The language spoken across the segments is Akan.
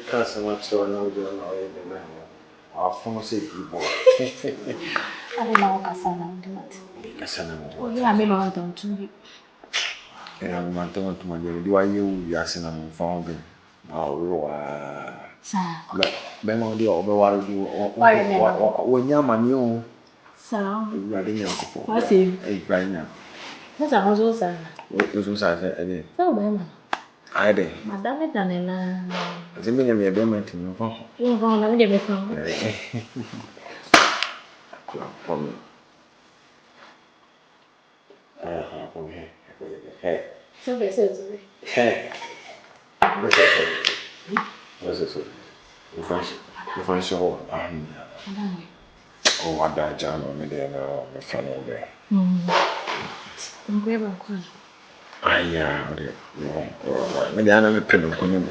can't so much so now do not the man. Our phone say people. I don't know Cassandra. Cassandra. Oh, yeah, I mean, I don't to you. I'm not to my dear. Do I you asking them found? Oh, sir. But Ben on the overwater do when you're my new. Sir, Riding out for. what's it? Right now. That's a house, sir. What was I said? So, Ben. I did. Madame Danella. As a minimum, a payment to me. You're going to give me from. Hey. So, they said to me. Hey. What's it? The French oh, I died, John, on me there, no, my son all day. I'm very well. Yeah, maybe I never pin of him.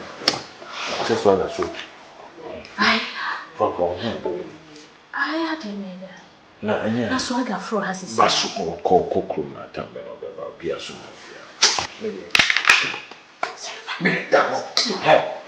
Just like that, so. I had a minute. That's why I got through has his basu or cocoa, not tell me about Piasso. Okay, hey,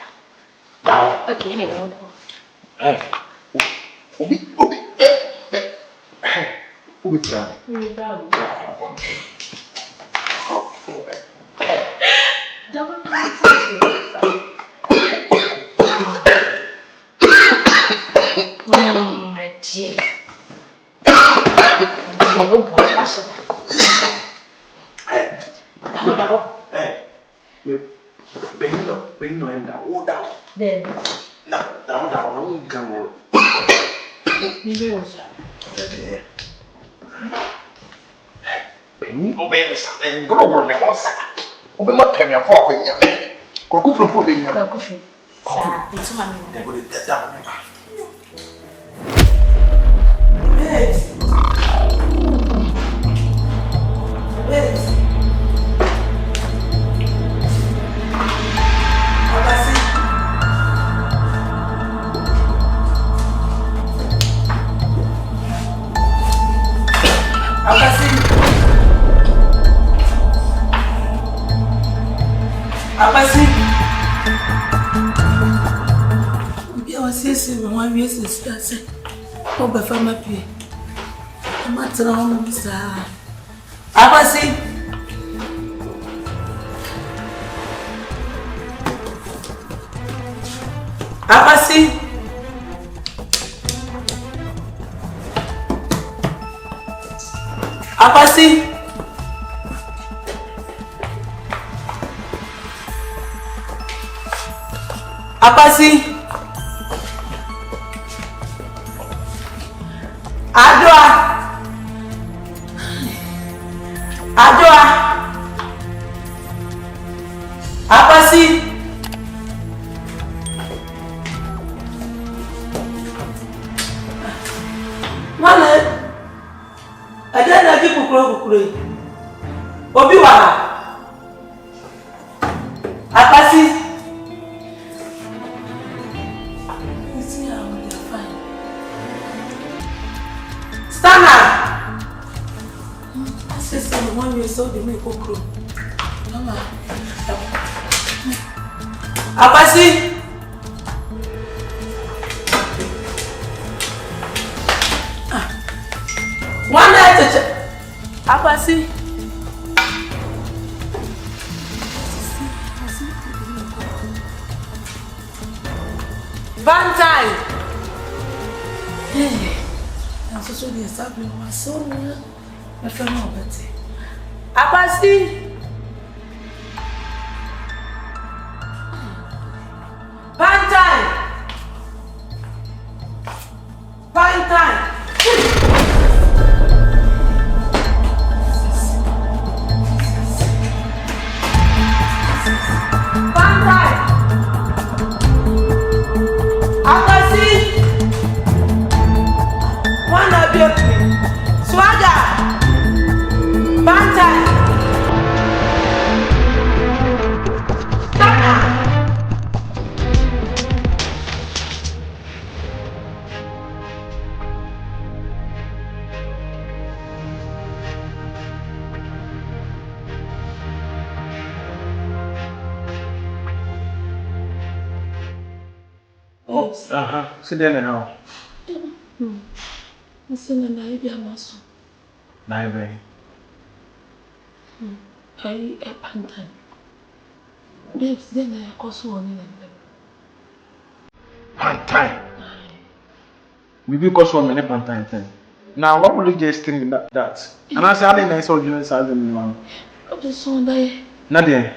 Swagger! Bantai! Sit there now. Listen, and I be a muscle. Naive. I a pantan. Babes, then I cost one in them. Pantai. We because one minute pantai thing. Now, what would you just think that? And I said, I didn't know you inside the man. Of the song, I. Nadia.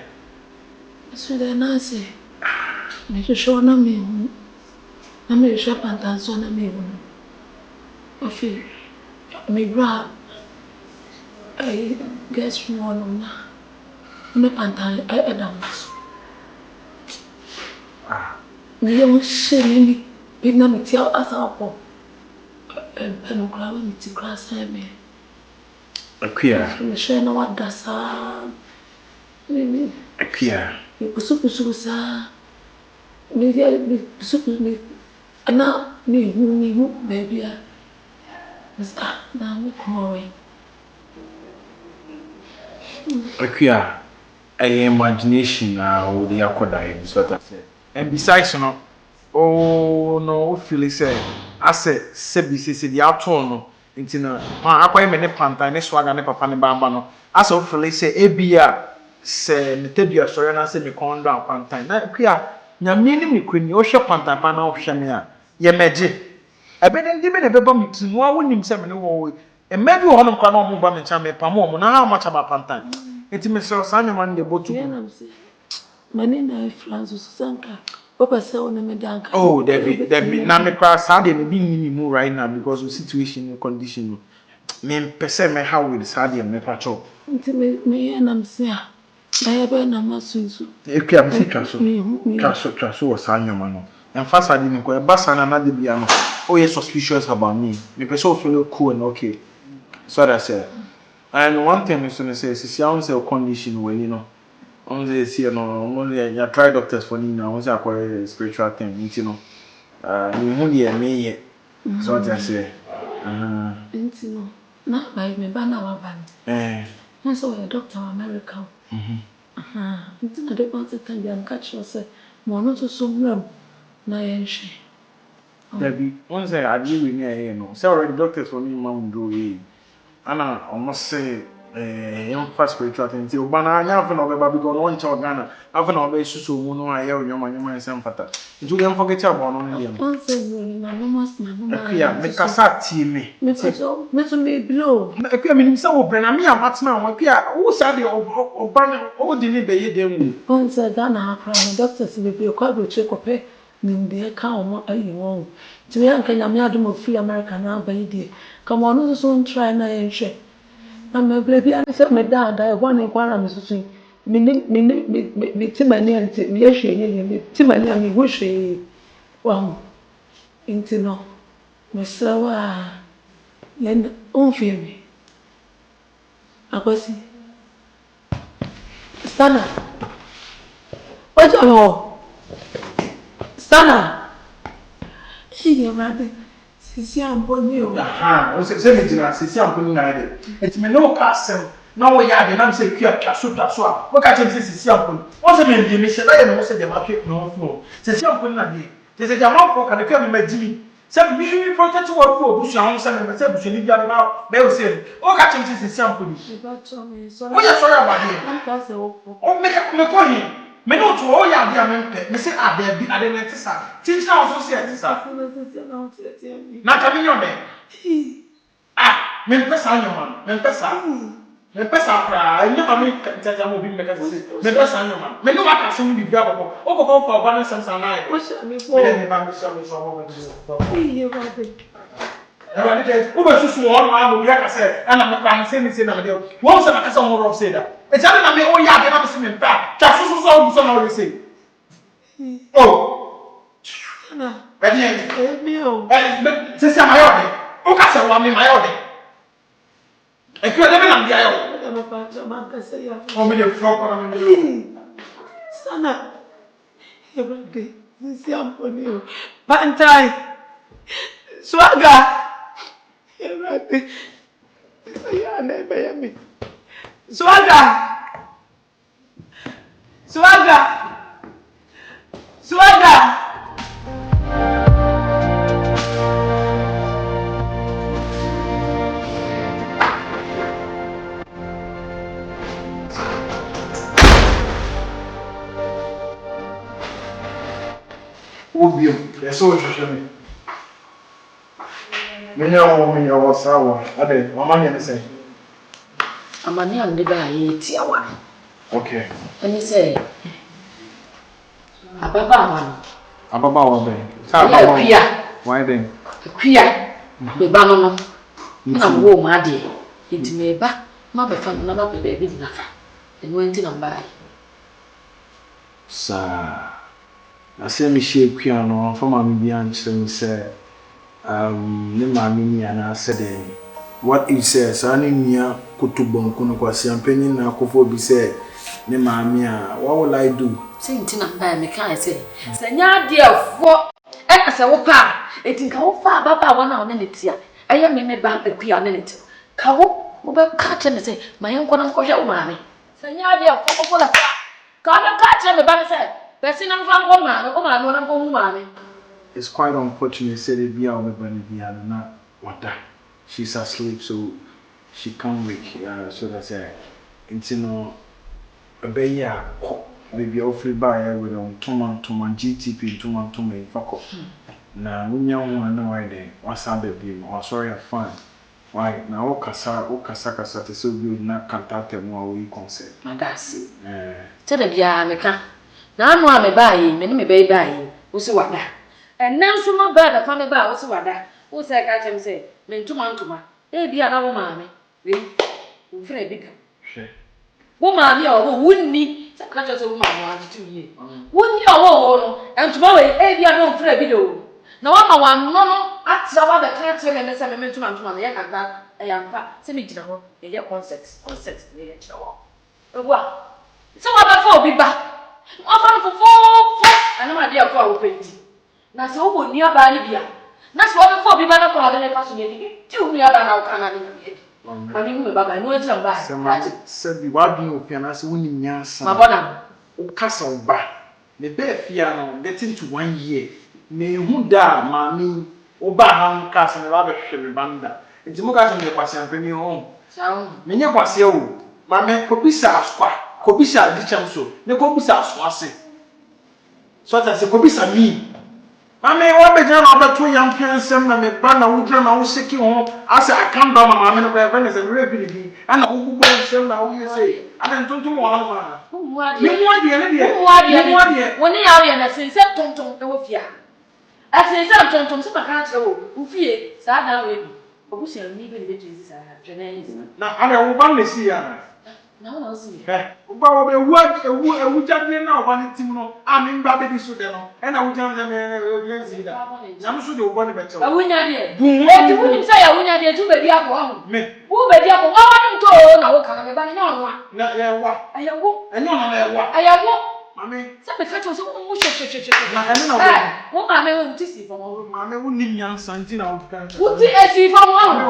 So then I say, make you show no me. I may shop pantan so na me. Okay. Me bra. I guess one na. Me pantan I don't. Me don't say me. Big na me tell us up. And grab me to grass me. A queer. Me share no what that's me. A queer. Me pusu sa. Me pusu me. Ana me baby. Now we call A queer. A imagination now the aquadine is what I said. And besides, oh no, feel say. I said, Sebi says the outone. Into no, I quite many panta and swag and papa and bambano. As of say, Abia say, Metebia, sorry, and I said, me con down panta. Now, queer, your meaning me queen, your shop panta pana of Shamia. Ye magic. I bet and given a baby to no one himself in the world. And maybe one of Canon Mubam and Chamber Pamo, now how much about panta. It's Mr. Simon, the boat to my name is Francis Sanka. Papa say on me down. Oh, Debbie, now me cross hard and be minimum right now because of situation and condition. Me person me how with sad and me patrol. Me and I'm saying, I have a number soon. If you have traso was Sanyo Mano. And fast I didn't go a bus and another piano. Oh, you're suspicious about me. Me person feel cool and okay. So that I said. And one thing is to say, it's a condition when you know. Only see only I try doctors for Nina, only acquire spiritual thing, you know. You only me so what I say. No, not by me, but now I'm I saw a doctor America. I don't want to tell you and catch yourself. More not to some room. Na she. Debbie, once I agree with me, you know. So already doctors for me, mom do it. And I must say, young fast spiritual thing. See, but I never know about because one child Ghana. I've never been so no I hear your man and some fata. You don't forget about only him. Once my mama. Yeah, make a sat me. Me to me below. I mean, so open. I mean, I'm not now. Who said the Obama? Oh, didn't be them. Once Ghana, crying doctors will be a quadro check up. Nimde ka omo ayi won ti me anka nyame adom of free America na abai die come on so try na yen hwe na me blebi an se me da e gwan kwara me susu me ti mani anti me hwe nye me ti mani an me hwe wa inti no me sawa yen onfie me akosi sana ojo Sana. She rather Sisi Amponi. Say me to Sisi Amponi. It's me no castle. Now we are the name say Kasu. What can you say Sisi Amponi? What's the name? The mission I know say the market no flow. Sisi Amponi na dey. They say Jamal for can come me Jimmy. Say me protect what for bush and say me say bush ni bia na be o say. What can you say Sisi Amponi? What you sorry about him? Oh me call him. Me no to all ya dia me me say there be ade net sa tinch na so say it sa na ka mi nyome me pesa nyoma me pesa pra nyoma me tanja mo bi me ka say me pesa nyoma me no aka so bi bia boko o boko for ba na sense na e o se mi fo me ba mi so mo iye ba de Ela diz, o meu susu on ma mo ya ka say ana me kwa say ni say na me dey wo say na ka say mo rough say da e jare na me o ya de na me say me pa ta susu so na o say oh na beni mi o se se mayo de o ka say wa me mayo de e ku de me na dia yo na pa ma ka say ya o me dey flop na me dey sana e ba de Sisi Amponi o pantai swaga Erate. Ya na be ya mi. Swaga. Swaga. Swaga. Obio, é só hoje também. Minha wasawa. Ade, mama me say. Amani ande ba ye ti awa. Okay. Ani say. Ababa wa be. Sa ababa. Pia. Why then? Pia. Be ba no. Na wo ma de. Nti me ba, ma be fa na ba be bi na fa. Enu enti na ba. Sa. Ase mi hye akua no, fa ma me bi ankyerɛ say ne maame ni ana sɛde what he says ani nia kotubonku no kwase ampanyin na akofo bi sɛ ne maame a what will I do say nti na ba me kan say sanya de afo ɛna sɛ wo pa eti nka wo fa baba wa na wo ne tia ɛyɛ me ba akua ne tia ka wo be ka kyerɛ me sɛ ma yɛn kɔ na nkɔhwɛ wo maame sanya de afo ko la ka na ka kyerɛ me ba me sɛ bɛsi na mfa nkɔ maame o maame na nkɔ hu maame. It's quite unfortunate said it be our na wada she's asleep so she can't wake so that's nti no abeya baby ofri ba ya with toma GTP toma fako na munya ho na why dey wasa baby o sorry I fine why na o kasa te so bi na kantata mu a we concert madasi te da bia meka na anu a me ba yi me ni me ba yi wo se wada enna so ma ba da fa me ba wo se wada wo se ka chem se me ntuma e bia na wo maame we wo fere bi ka hwe wo maame a wo wunni se ka chem se wo maame wa titu yi wunni a wo no ntuma we e bia na wo fere bi do na wa ma wa no atra wa be ka chem me se me ntuma na ye ka ga e ya mpa se me gina ho e ye concert ne ye kira wo ewa se wa ba fa obi ba wa fa fofo ana ma dia ko a wo penti na so wo ni aba ni bia na so wo fo bi ba na ko ade ne fa so ni ti wo ni aba na wo kana ni bi ani mu me baba no eti na ba se bi wa bi ofia na se woni nyansa ma bona o kasa o ba me be fia no getting to 1 year me hu da mami o ba han kasa me ba be hwe me banda nti mo kasa me kwase ampani ho sawo me nya kwase o ma me kobisa askwa kobisa adichem so ne kobisa aso ase so that se kobisa mi mame wa be jana ba to yam pensem na me ba na wo na wo seki ho ase akamba mama me no be ne se me bi ni ana wo bubu nsem na wo yese ana ntontom wo no ma mu ade woni ya wo ye na se tonton e wo fia ase se tonton se ba ka tse wo fie sa da we bi obusia ni bi be tzi sa twene na ana wo ba ne si ya na wo si wo ba wo be ewu jade na wo ba ne tim no ami mba be di so de no e na wo jade me yensi da nyam so de wo ba ne be che wo awunya de e ti wuni sa ya awunya de tu be di akọ ho me wo be di akọ wa wa nto na wo kan me ba ne nya wa na ye wa ayawo enyo na ye wa ayawo mame sa be ka cho so wo hwe na ene na wo ma me wo ti si fo wo mame wo ni nyansa nti na wo kan wo ti esi fo wo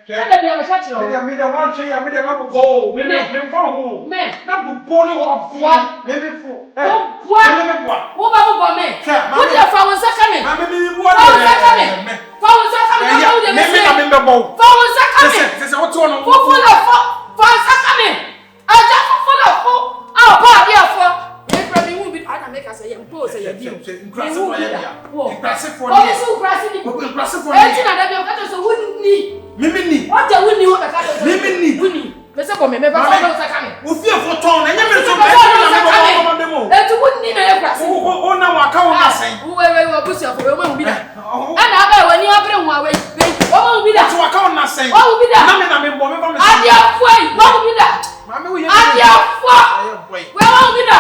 sa da bia me ka cho me de wan che ya me de ma go me fo ho me na bu ni wo fo me fo me bo wo ba bo me wo ti fa won sa ka me mame mi bo fa won sa ka me fa won sa ka me na wo de me me na me be bo fa won sa ka me se wo to no fo la fo fa sa ka me aja fo la fo a ba dia fo e fra mi wu bi ana make us say mpo say bi incrasive for ya incrasive for o bi su incrasive ni incrasive for e ti na da bi o ka to so wunni mimi ni o je wunni wo ka to so mimi ni wunni me se ko me ba fa sa ka me o fi e fo ton na nya me so be e ti wunni na e krasi o na wa ka o na sen we bu si afo we mu bi da ana ba we ni abre hu awe o mu bi da ti wa ka o na sen o mu bi da na me bo me ba me ade afo yi o mu bi da mama wo ye ade afo boy we o mu bi da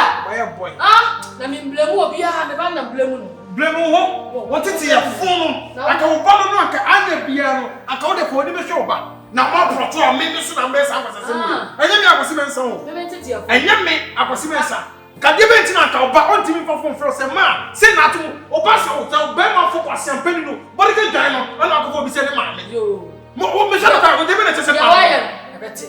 boy ah na mi blemu obi a me ba na blemu no blemu ho wo tete ya fun no aka wo ba no aka anya bia no aka wo de ko ni be hwe oba na ma proto a me so na me sa kwasase mi enye me akwase me nsa ho me tete ya enye me akwase me nsa ka de be ntina aka oba on timi fofo fro se ma se na to oba so o ta be ma fo kwase ampani no body ke dwan no ana akofo bi se ne ma me yo mo o me se na ka de be na se ya wa ya e beti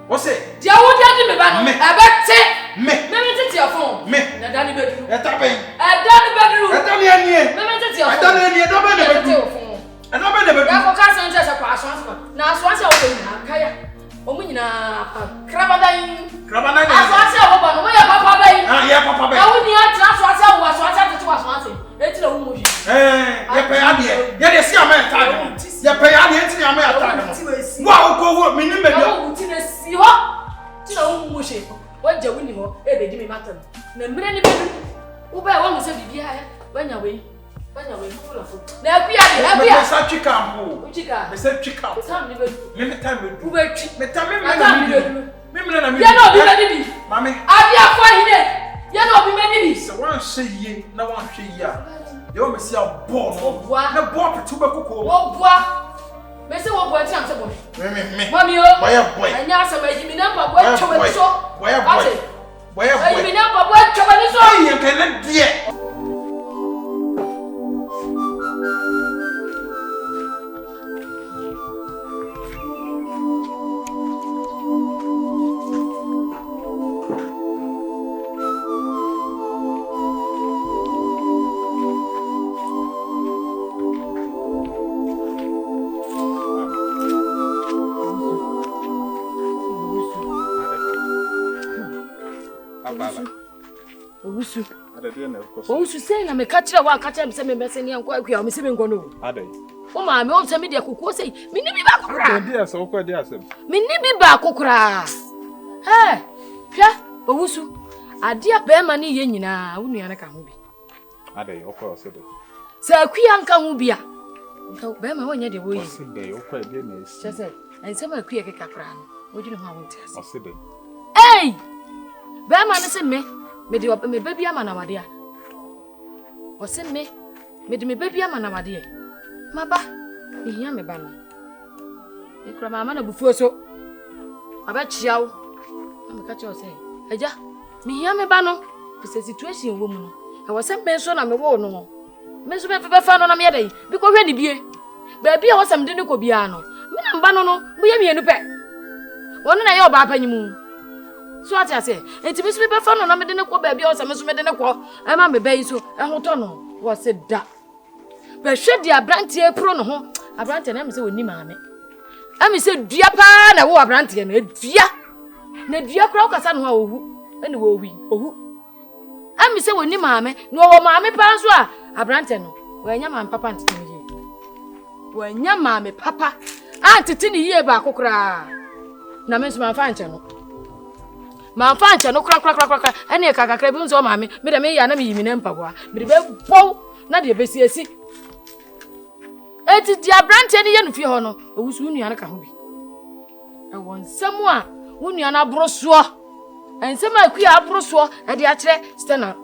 o se dia wo dia di me ba no e beti me tete ya fon me na dani bedru e ta ben e dani bedru e ta ni anie me tete ya fon e ta ni anie da ben na bedru e da ben na bedru ya ko ka san tete kwa aswan na aswan se wo be na kaya o mu nyina krabadan aswan se wo ba no mo ya papa bai ah ya papa bai ya wo ni atra aswan se wo aswan se tete aswan se e ti na wo Banya we full of food. Na bia de, Me say chika mpo. Chika. Me say chika. Time ni be. Me time me do. Me time me do. Me na me. Ya no bi me ni bi. Mami. Abi akwa hine. Ya no bi me ni bi. Se wan hwe ye na wan hwe ye a. Ye o me say ball. Obua. Na ball petu be kokko. Obua. Me say obua ti am se bo. Me. Mami o. Boy. Anya asema yi mi na pa boy chowe so. Boy. Yi mi na pa boy chowe ni so. Ayi nke na die. Owusu say na me ka kire wa ka kire me say me bese ne anko akua me say me nko no. Adai. O ma me o say me de kokko say me ni bi ba kokra. Dey ase o kwa dey ase. Me ni bi ba kokra. Hwa owusu. Ade abema ne ye nyina wo nua ne ka ho bi. Adai o kwa o say dey. Sa akua nka ho bi a. Nka bema wo nya de wo yi. O say dey o kwa dey na esi. Chese ensema akua ke kakra no. Wo dwene ho a wo ntiase. O say dey. Hey! Bema ne say me de me baby ama na wade a. O se me de me baby ama na wade e. Maba, me hia me ba no. E kura mama na bufuo so. Aba chiawo. Na me ka che o se, "Eja, me hia me ba no. Fi situation wo mu no. E wo se me so na me wo no. Me so be fa no na me yedai. Bi ko hwe ni bie. Ba bia wo sam de ne ko bia no. Me na mba no mo ye mienu pe. Wono na ye oba panyimu. So ati ase enti me so be fa no na me de ne ko ba bia o se me so me de ne ko e ma me ba yi so e ho to no wo se da be hwe di abrantie pro no ho abrantie na me se woni maame ami se dua pa na wo abrantie na dua kra ukasa no ha ohu ene wo ohu ami se woni maame no wo maame pa so a abrantie no wo anya maame papa ntete ni ye wo anya maame papa antete ni ye ba kokora na me so ma fa nche no ma fa nche no kra ene kakakra bi nso maame me de me ya na me yimi na mpaboa me de be bow na de be siesi eti dia branche ni ye no fie ho no owusu nua na ka ho bi e won nsemu a wonua na broso ensemu akua abroso e de a kire stena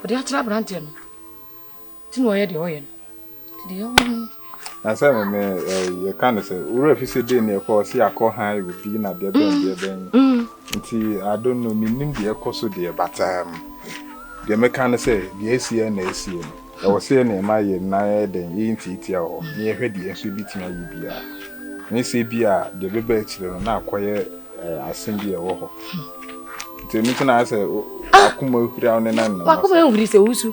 o de a kire branche no tinu o ye de o ye no de yo na say me ye kan say ura fi say dey na ko say akọ han we bi na de ben nti I don't know me nim de ekoso de batam de me kan say de esie na esie no e wo say na ma ye na den yi nti ho na ye hwe de enso bi tina yi bia na say bia de bebe chire no na akoye asem bi e wo ho nti me tuna say akuma hura ne na na akuma huri se wusu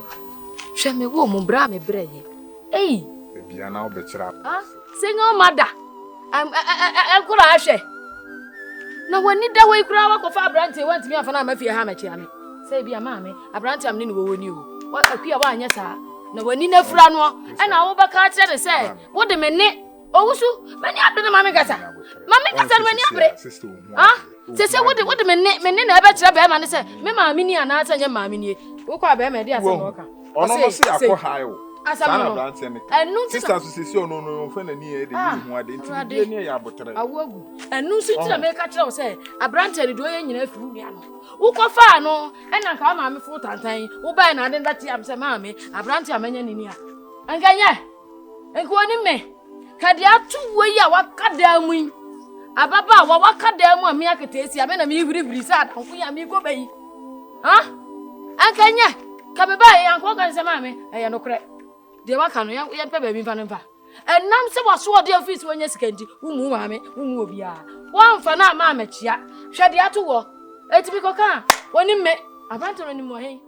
hwe me wo mo bra me bra ye ei bia na obechira single mother kura ahwe na wani da we kura wa ko fa abrante want me afa na ma fie ha ma chia me say bia ma me abrante am ne wo woni o wa akua wa anya sa na wani na fura no e na wo baka kire de say wo de me ne owusu me ne ado na ma me gasa no me ne abre se wo de me ne na e ba kire be ma ne say me ma me ni ana asa nya ma me ni wo kwa be me de asa no ka ono no say akọ hayo asano enu sister sisi ono no mfa na ni e de yi hu ade nti die ne ya abotere awogu enu si tira me ka kire wo say abrante ni do ye nyina afi nua no wo ko fa no e na ka ma me fu tantan wo ba na ade ndati am say ma me abrante amanya ni a anganya enko ni me ka de atu wo yi a wakada mu ababa wa wakada mu a me akete esi ame na me hurihuri sa adanko ya me go bayi anganya ka be ba ye anko kan say ma me e ye no kre de waka no ye pe ba bi fa no fa enam se waso ode office wonya sikandi umu maame umu obia wa mfa na ma machia hwe de ato wo etibi koka woni me abanto no ni mo hen